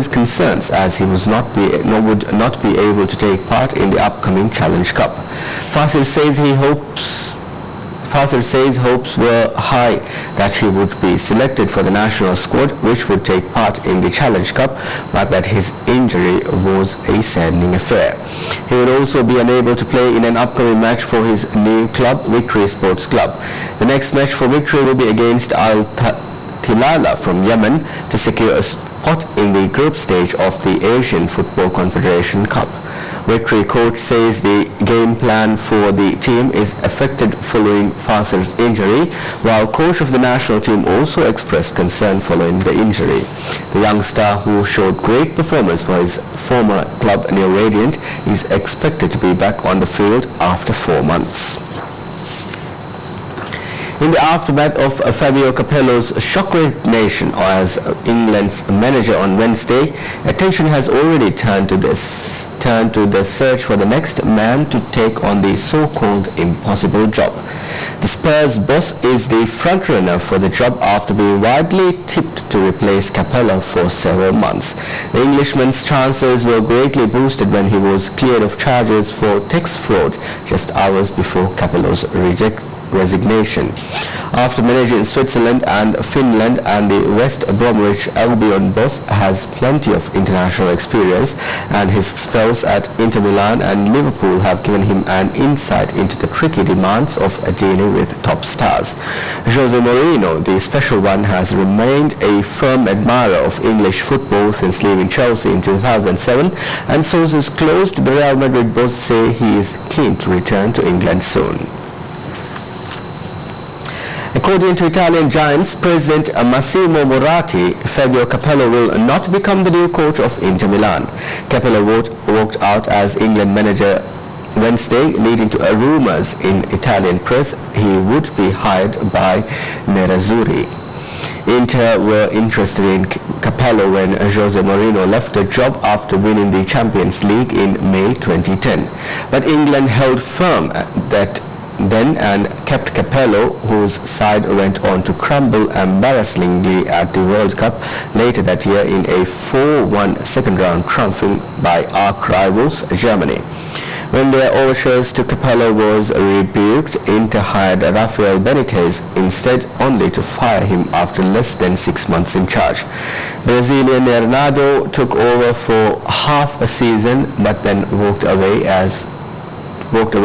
his concerns as he would not be able to take part in the upcoming Challenge Cup. Fasil says hopes were high that he would be selected for the national squad which would take part in the Challenge Cup, but that his injury was a saddening affair. He would also be unable to play in an upcoming match for his new club, Victory Sports Club. The next match for Victory will be against Al Tilala from Yemen to secure a spot in the group stage of the Asian Football Confederation Cup. Victory coach says the game plan for the team is affected following Fasil's injury, while coach of the national team also expressed concern following the injury. The young star, who showed great performance for his former club New Radiant, is expected to be back on the field after 4 months. In the aftermath of Fabio Capello's shock resignation as England's manager on Wednesday, attention has already turned to the search for the next man to take on the so-called impossible job. The Spurs boss is the frontrunner for the job after being widely tipped to replace Capello for several months. The Englishman's chances were greatly boosted when he was cleared of charges for tax fraud just hours before Capello's resignation. After managing Switzerland and Finland, and the West Bromwich Albion boss has plenty of international experience, and his spells at Inter Milan and Liverpool have given him an insight into the tricky demands of dealing with top stars. Jose Mourinho, the special one, has remained a firm admirer of English football since leaving Chelsea in 2007, and sources close to the Real Madrid boss say he is keen to return to England soon. According to Italian Giants president Massimo Moratti, Fabio Capello will not become the new coach of Inter Milan. Capello walked out as England manager Wednesday, leading to rumors in Italian press he would be hired by Nerazzurri. Inter were interested in Capello when Jose Mourinho left the job after winning the Champions League in May 2010. But England held firm then and kept Capello, whose side went on to crumble embarrassingly at the World Cup later that year in a 4-1 second-round triumph by arch rivals Germany. When their overtures to Capello was rebuked, Inter hired Rafael Benitez instead, only to fire him after less than 6 months in charge. Brazilian Leonardo took over for half a season, but then walked away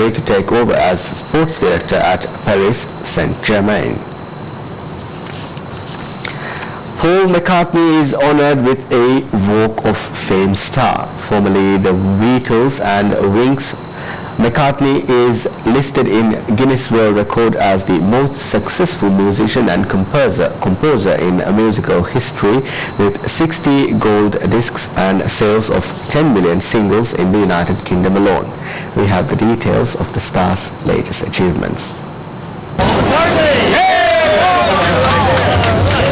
to take over as sports director at Paris Saint-Germain. Paul McCartney is honored with a Walk of Fame star. Formerly the Beatles and Wings, McCartney is listed in Guinness World Record as the most successful musician and composer in musical history, with 60 gold discs and sales of 10 million singles in the United Kingdom alone. We have the details of the star's latest achievements.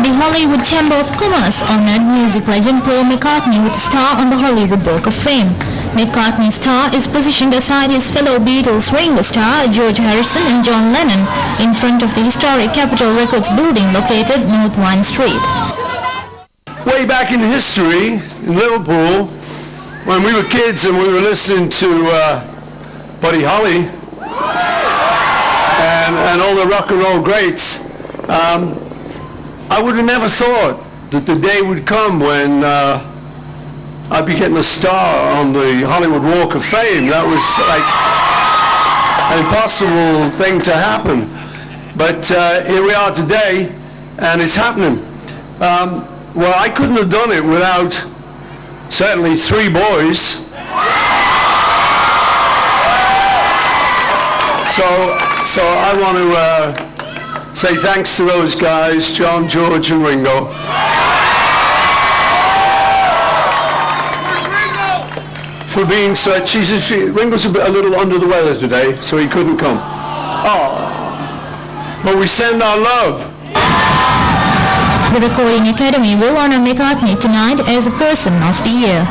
The Hollywood Chamber of Commerce honored music legend Paul McCartney with a star on the Hollywood Walk of Fame. McCartney's star is positioned aside his fellow Beatles Ringo Starr, George Harrison and John Lennon in front of the historic Capitol Records building located North Vine Street. Way back in history, in Liverpool, when we were kids and we were listening to Buddy Holly and all the rock and roll greats, I would have never thought that the day would come when I'd be getting a star on the Hollywood Walk of Fame. That was like an impossible thing to happen. But here we are today, and it's happening. Well, I couldn't have done it without certainly 3 boys. So I want to say thanks to those guys, John, George, and Ringo. For being such, Ringo's a little under the weather today, so he couldn't come. Oh, but we send our love. The Recording Academy will honor McCartney tonight as a Person of the Year.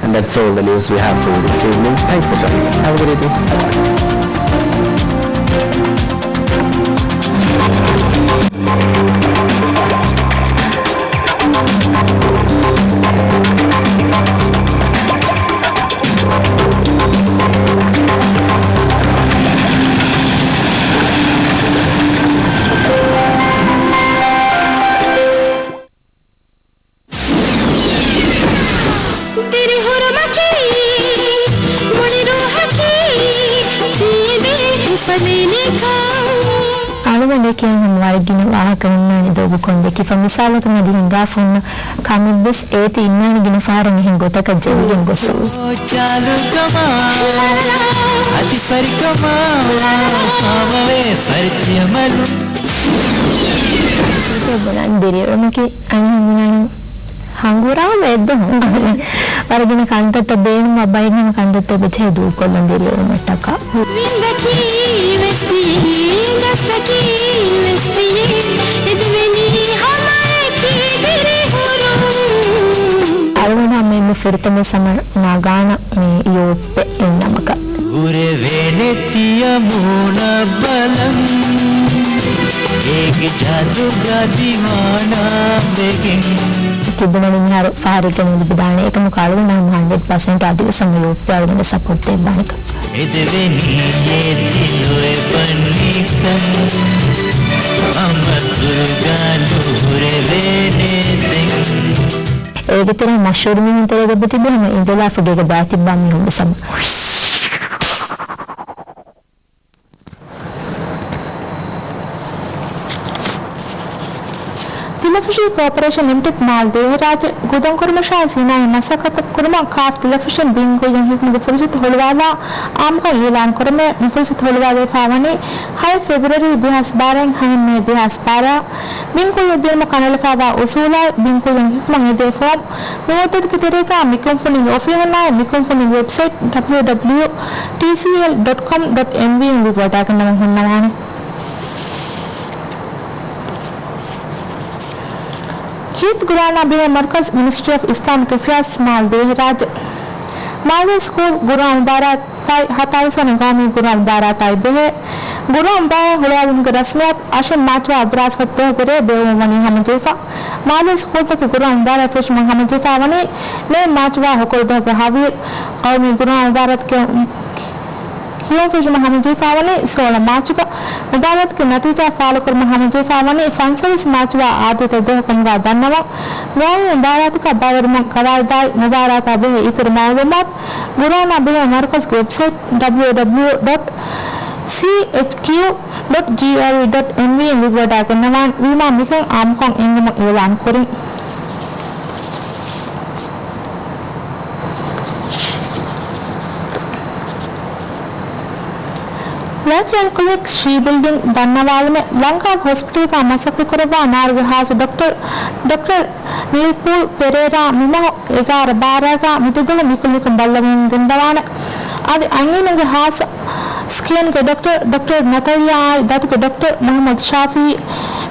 And that's all the news we have for you this evening. Thanks for joining us. Have a good evening. Bye-bye. ಮಾರ್ಗಿನ ವಾಹಕನನ್ನ ದೋಗುಕೊಂಡೆ ಕಿಫ ಮಿಸಾಲಕ ನದಿ ಹಿಂಗಾಫುನ್ನ ಕಾಮಿಬ್ಬಸ್ ಏತಿ ಇನ್ನಾನಿಗಿನ ಫಾರನಿ ಹಿಂಗ್ ಗೊತ್ತಕ ಜೈಲಿಗೆ ಗೊಸ್ಸು ಚಾಲು comma ಅತಿ ಪರಿಕಮಾ ಪಾವವೇ ಪರಿತ್ಯಮಲು ಬನಂದಿರಿ ಒನಕೆ ಅನಿಮುನನು ಹಂಗುರಾಮ ಎದ್ದು ಹೊರಗಿನ ಕಂತತ್ತ ಬೇನು ಬೈಗಿನ ಕಂತತ್ತ ಬಿಚ್ಚೆ ದೂಕೊಲ್ಲಂದಿರಿ ಮಟ್ಟಕ ವಿಂದಕಿ ವೆಸ್ತಿ ಗಸ್ತಕಿ ವೆಸ್ತಿ ಇದುವೆನಿ ಹಮಾಯಕಿ ದಿರಿ ಹುರು ಅರವಣ ಮೇ ಫಿರ್ತಮೆ ಸಮ ನಾಗಾನ ಮೇ ಯೋಪೆ ಎನ್ನಮಕ ಉರೆ ವೇನೆತಿಯ ಮೂನ ಬಲಂ ಏಕ ಜಾದುಗಾ ದಿವಾನಾ ಬೆಗಿನ್ තිබුණනින් ෆාරික නිබදාන එකම කාලෙ නම් 100% අධික සමයෝප්‍යවලට සපෝට් දෙන්න බණක එදෙවෙනි යෙදිලොය පන්නිකන් අමතුගානුරේ වේනෙතෙන් ඒකතර මෂූර් මින්තරේ ගබ තිබෙන ඉඳලා ෆුඩේක බාති බම් නුඹ සම Television Corporation Limited Mal Dehraj Gudam Kurmasha Sina Masakat Kurma Kaf Television Bingo yang hikmu Fursit Holwala Amka Ilan Kurme Fursit Holwala Favani High February Dihas Barang Haime Dihas Para Bingo Yudilma Kanal Fava Usula Bingo yang hikmu Ede Form Mehotad Kitereka Mikum Funing Offiana Mikum Funing website www.tcl.com.mv in the Wadakan Hunamani Keith Gurana Bina Markaz Ministry of Islamic Affairs Mal Dehraj Malwa School Guram Bara Tai Hatariswan Gami Guram Bara Tai Behe Guram Bara Hulawin Rasmiyat Asham Matwa Abraz Fateh Gure Bewu Mani Hamajefa Malwa School Tak Guram Bara Fish Hamajefa Mani Ne Matwa Hokol Dha Havir Qawmi Guram Bara Ke Hiyo Fish Hamajefa Mani Sola Machuka मुबारत के नतीजा फाल कर महामजे फावने फंसर्स मैचवा आदत दह कमगा दन्नवा वाव मुबारत का बावर में करायदाई मुबारत अबे इतर मालूमात गुराना बे मरकज की वेबसाइट www.chq.gov.mv इंडिविजुअल के नवान विमा मिकं आमकों इंगम ऐलान करें Life and Clinic She Building Dannawal में लंका हॉस्पिटल का मसक करवा नार्ग हास डॉक्टर नीलपुर पेरेरा मिमो 11-12 का मितुदल मिकुलिक बल्लम गंदवान आदि अंगिन हास स्किन के डॉक्टर नतरिया दात के डॉक्टर मोहम्मद शाफी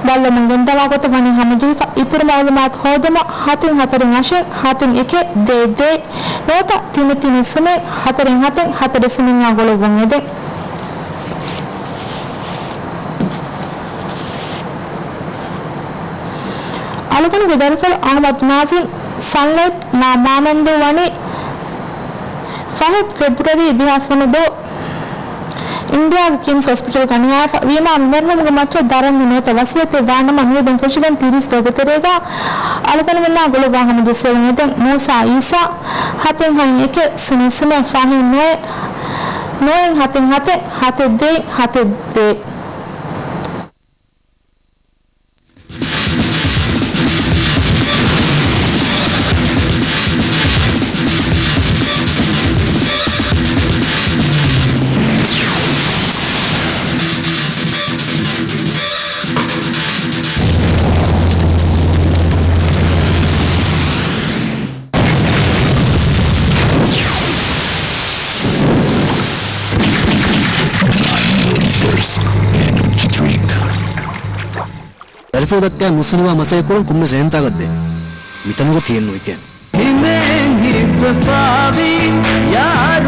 बल्लम गंदवा को तो बनी हम जी इतर मालूमात होदम हातिन हतरिन अशे हातिन एके दे नोता तीन समय हतरिन हतर समय आगोलो वंगे Alukun Gudarfal Ahmad Nazim Sunlight Na Mamandu Wani 5 February Dihas Vanado India King's Hospital Kaniya Vima Merhum Gumacho Daran Nota Vasiyate Vanam Amudum Fushigan Tiris Togoterega Alukun Vina Gulubaham the Seven Musa Isa Hatin Haneke Sunisuma Fahim Noen Hatin Hate Day Alfredakka muslima masaykurun kumne sehenta gadde mitanugo tiyennu iken himen hiffavi yaad